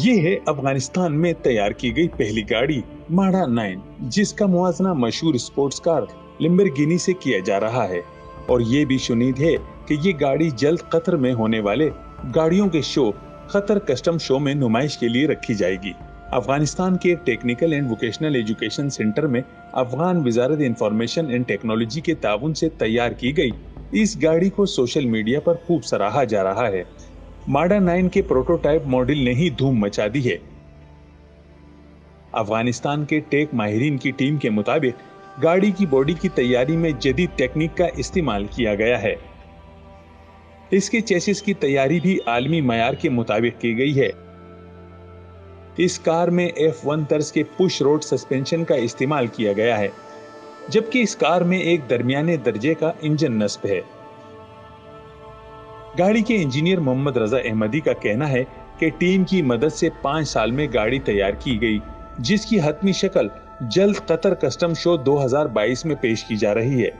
ये है अफगानिस्तान में तैयार की गई पहली गाड़ी माडा 9, जिसका मुआवजा मशहूर स्पोर्ट्स कार लैम्बोर्गिनी से किया जा रहा है और ये भी शुनीद है कि ये गाड़ी जल्द कतर में होने वाले गाड़ियों के शो कतर कस्टम शो में नुमाइश के लिए रखी जाएगी। अफगानिस्तान के technical and vocational education centre में अफगान वजारत इंफॉर्मेशन एंड टेक्नोलॉजी के ताउन से तैयार की गई इस गाड़ी को सोशल मीडिया पर खूब सराहा जा रहा है। माडा 9 के प्रोटोटाइप मॉडल ने ही धूम मचा दी है। अफगानिस्तान के टेक माहिरीन की टीम के मुताबिक गाड़ी की बॉडी की तैयारी में जदीद टेक्निक का इस्तेमाल किया गया है। इसके चेसिस की तैयारी भी आलमी मयार के मुताबिक की गई है। इस कार में F1 तर्ज के पुश रोड सस्पेंशन का इस्तेमाल किया गया है, जबकि इस कार में एक दरमियाने दर्जे का इंजन नस्ब है। गाड़ी के इंजीनियर मोहम्मद रजा अहमदी का कहना है कि टीम की मदद से 5 साल में गाड़ी तैयार की गई, जिसकी हतमी शक्ल जल्द कतर कस्टम शो 2022 में पेश की जा रही है।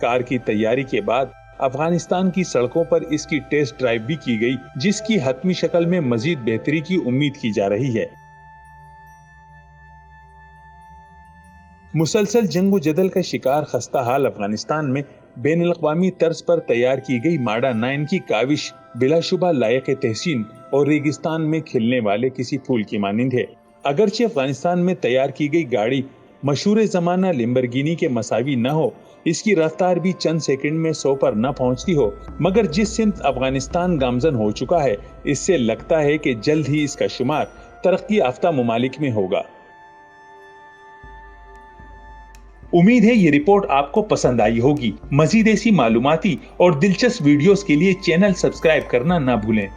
कार की तैयारी के बाद अफगानिस्तान की सड़कों पर इसकी टेस्ट ड्राइव भी की गई, जिसकी हतमी शक्ल में मजीद बेहतरी की उम्मीद की जा रही है। मुसलसल जंगो जदल का शिकार खस्ता हाल अफगानिस्तान में बैनुल-अक़वामी तर्ज पर तैयार की गई माडा 9 की काविश बिलाशुबा लायक तहसीन और रेगिस्तान में खिलने वाले किसी फूल की मानिंद है। अगरचे अफगानिस्तान में तैयार की गई गाड़ी मशहूर जमाना लैम्बोर्गिनी के मसावी न हो, इसकी रफ्तार भी चंद सेकंड में 100 पर न पहुंचती हो, मगर जिस सिमत अफगानिस्तान गामजन हो चुका है, इससे लगता है कि जल्द ही इसका शुमार तरक्की याफ्ता मुमालिक में होगा। उम्मीद है ये रिपोर्ट आपको पसंद आई होगी। मजीद ऐसी मालूमाती और दिलचस्प वीडियोस के लिए चैनल सब्सक्राइब करना ना भूलें।